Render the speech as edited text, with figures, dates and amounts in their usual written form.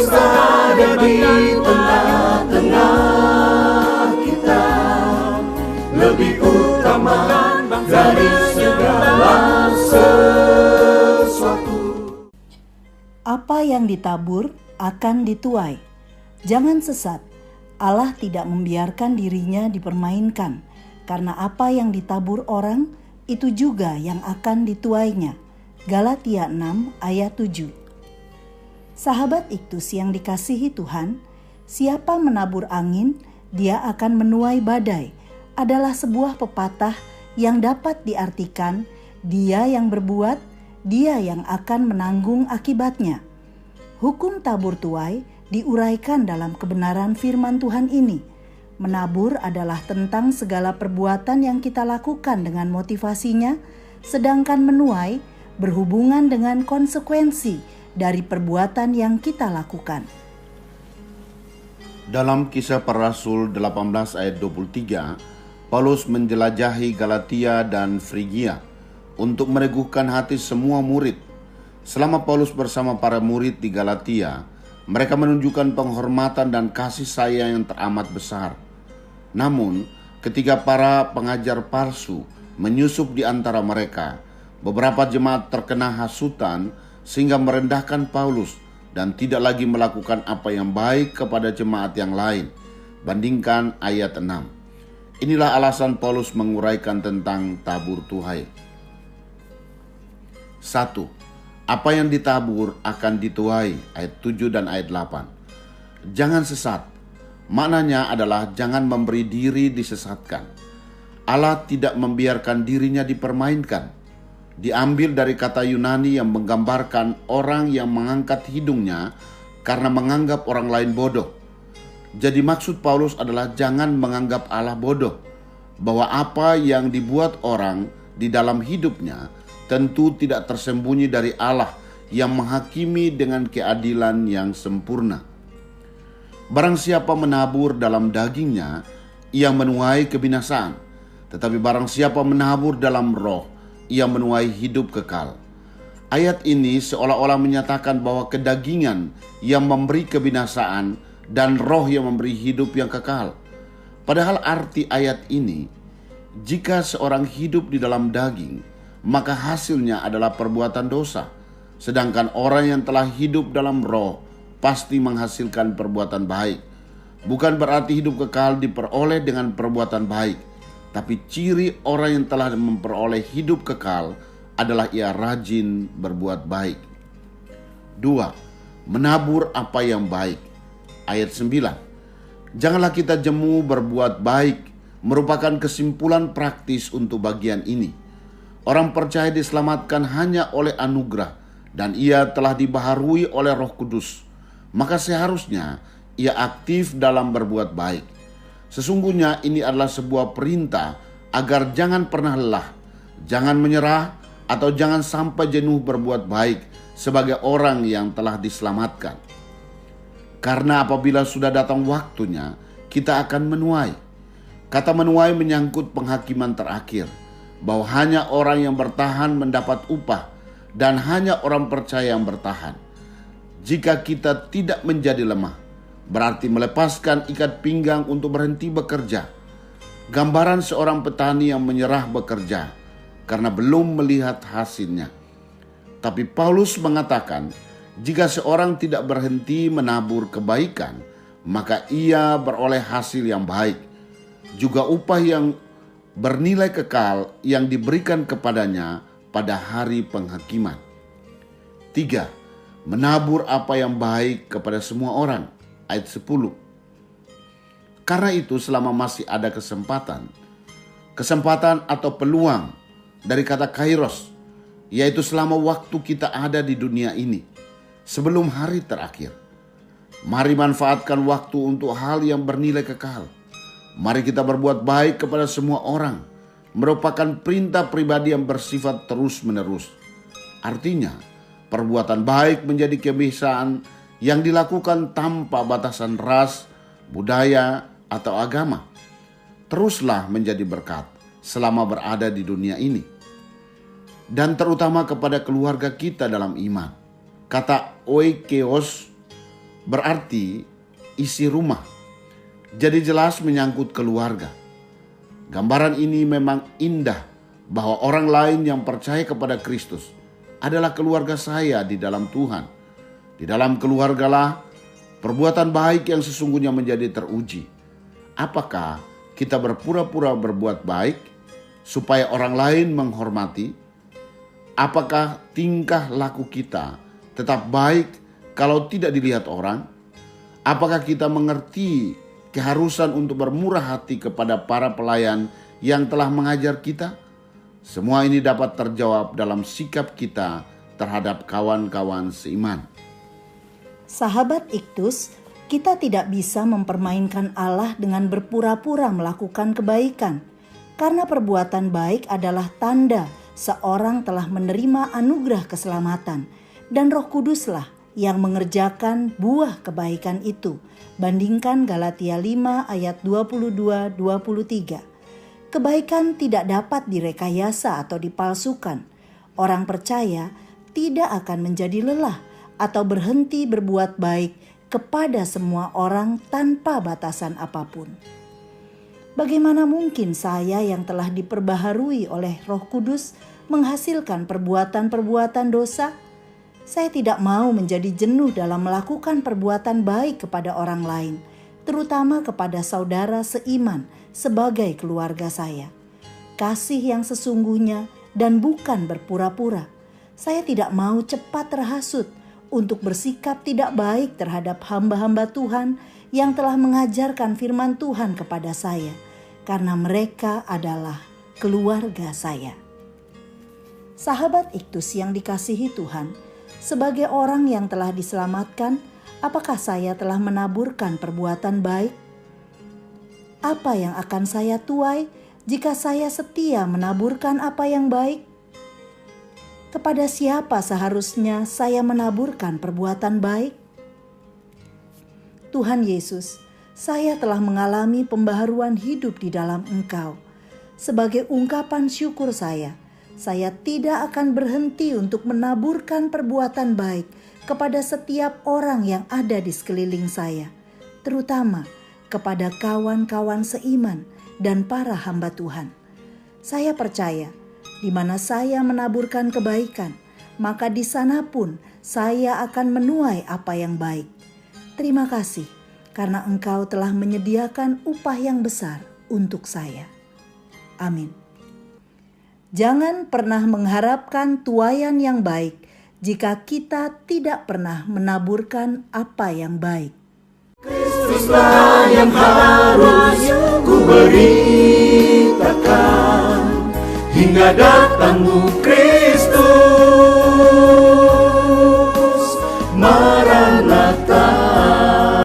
berada di tengah-tengah kita, lebih utama dari segala sesuatu. Apa yang ditabur akan dituai. Jangan sesat. Allah tidak membiarkan dirinya dipermainkan, karena apa yang ditabur orang, itu juga yang akan dituainya. Galatia 6 ayat 7. Sahabat Iktus yang dikasihi Tuhan, siapa menabur angin, dia akan menuai badai, adalah sebuah pepatah yang dapat diartikan, dia yang berbuat, dia yang akan menanggung akibatnya. Hukum tabur tuai diuraikan dalam kebenaran firman Tuhan ini. Menabur adalah tentang segala perbuatan yang kita lakukan dengan motivasinya, sedangkan menuai berhubungan dengan konsekuensi dari perbuatan yang kita lakukan. Dalam Kisah Para Rasul 18 ayat 23, Paulus menjelajahi Galatia dan Frigia untuk meneguhkan hati semua murid. Selama Paulus bersama para murid di Galatia, mereka menunjukkan penghormatan dan kasih sayang yang teramat besar. Namun, ketika para pengajar palsu menyusup di antara mereka, beberapa jemaat terkena hasutan sehingga merendahkan Paulus dan tidak lagi melakukan apa yang baik kepada jemaat yang lain. Bandingkan ayat 6. Inilah alasan Paulus menguraikan tentang tabur tuai. 1. Apa yang ditabur akan dituai, ayat 7 dan ayat 8. Jangan sesat. Maknanya adalah jangan memberi diri disesatkan. Allah tidak membiarkan dirinya dipermainkan. Diambil dari kata Yunani yang menggambarkan orang yang mengangkat hidungnya karena menganggap orang lain bodoh. Jadi maksud Paulus adalah jangan menganggap Allah bodoh, bahwa apa yang dibuat orang di dalam hidupnya tentu tidak tersembunyi dari Allah yang menghakimi dengan keadilan yang sempurna. Barang siapa menabur dalam dagingnya, ia menuai kebinasaan. Tetapi barang siapa menabur dalam roh, ia menuai hidup kekal. Ayat ini seolah-olah menyatakan bahwa kedagingan yang memberi kebinasaan dan roh yang memberi hidup yang kekal. Padahal arti ayat ini, jika seorang hidup di dalam daging, maka hasilnya adalah perbuatan dosa. Sedangkan orang yang telah hidup dalam roh pasti menghasilkan perbuatan baik. Bukan berarti hidup kekal diperoleh dengan perbuatan baik, tapi ciri orang yang telah memperoleh hidup kekal adalah ia rajin berbuat baik. 2. Menabur apa yang baik. Ayat 9. Janganlah kita jemu berbuat baik, merupakan kesimpulan praktis untuk bagian ini. Orang percaya diselamatkan hanya oleh anugerah dan ia telah dibaharui oleh Roh Kudus. Maka seharusnya ia aktif dalam berbuat baik. Sesungguhnya ini adalah sebuah perintah agar jangan pernah lelah, jangan menyerah, atau jangan sampai jenuh berbuat baik sebagai orang yang telah diselamatkan. Karena apabila sudah datang waktunya, kita akan menuai. Kata menuai menyangkut penghakiman terakhir, bahwa hanya orang yang bertahan mendapat upah dan hanya orang percaya yang bertahan. Jika kita tidak menjadi lemah, berarti melepaskan ikat pinggang untuk berhenti bekerja. Gambaran seorang petani yang menyerah bekerja karena belum melihat hasilnya. Tapi Paulus mengatakan, jika seorang tidak berhenti menabur kebaikan, maka ia beroleh hasil yang baik, juga upah yang bernilai kekal yang diberikan kepadanya pada hari penghakiman. 3. Menabur apa yang baik kepada semua orang. Ayat 10. Karena itu selama masih ada kesempatan atau peluang dari kata kairos, yaitu selama waktu kita ada di dunia ini, sebelum hari terakhir, mari manfaatkan waktu untuk hal yang bernilai kekal. Mari kita berbuat baik kepada semua orang, merupakan perintah pribadi yang bersifat terus-menerus. Artinya, perbuatan baik menjadi kebiasaan yang dilakukan tanpa batasan ras, budaya, atau agama. Teruslah menjadi berkat selama berada di dunia ini. Dan terutama kepada keluarga kita dalam iman. Kata oikeos berarti isi rumah. Jadi jelas menyangkut keluarga. Gambaran ini memang indah bahwa orang lain yang percaya kepada Kristus adalah keluarga saya di dalam Tuhan. Di dalam keluargalah perbuatan baik yang sesungguhnya menjadi teruji. Apakah kita berpura-pura berbuat baik supaya orang lain menghormati? Apakah tingkah laku kita tetap baik kalau tidak dilihat orang? Apakah kita mengerti keharusan untuk bermurah hati kepada para pelayan yang telah mengajar kita? Semua ini dapat terjawab dalam sikap kita terhadap kawan-kawan seiman. Sahabat Iktus, kita tidak bisa mempermainkan Allah dengan berpura-pura melakukan kebaikan, karena perbuatan baik adalah tanda seorang telah menerima anugerah keselamatan, dan Roh Kuduslah yang mengerjakan buah kebaikan itu. Bandingkan Galatia 5 ayat 22-23. Kebaikan tidak dapat direkayasa atau dipalsukan. Orang percaya tidak akan menjadi lelah atau berhenti berbuat baik kepada semua orang tanpa batasan apapun. Bagaimana mungkin saya yang telah diperbaharui oleh Roh Kudus menghasilkan perbuatan-perbuatan dosa? Saya tidak mau menjadi jenuh dalam melakukan perbuatan baik kepada orang lain, terutama kepada saudara seiman sebagai keluarga saya. Kasih yang sesungguhnya dan bukan berpura-pura. Saya tidak mau cepat terhasut untuk bersikap tidak baik terhadap hamba-hamba Tuhan yang telah mengajarkan firman Tuhan kepada saya, karena mereka adalah keluarga saya. Sahabat Iktus yang dikasihi Tuhan, sebagai orang yang telah diselamatkan, apakah saya telah menaburkan perbuatan baik? Apa yang akan saya tuai jika saya setia menaburkan apa yang baik? Kepada siapa seharusnya saya menaburkan perbuatan baik? Tuhan Yesus, saya telah mengalami pembaharuan hidup di dalam Engkau. Sebagai ungkapan syukur saya tidak akan berhenti untuk menaburkan perbuatan baik kepada setiap orang yang ada di sekeliling saya, terutama kepada kawan-kawan seiman dan para hamba Tuhan. Saya percaya, di mana saya menaburkan kebaikan, maka di sana pun saya akan menuai apa yang baik. Terima kasih, karena Engkau telah menyediakan upah yang besar untuk saya. Amin. Jangan pernah mengharapkan tuaian yang baik jika kita tidak pernah menaburkan apa yang baik. Kristuslah yang harus ku beritakan hingga datangmu Kristus.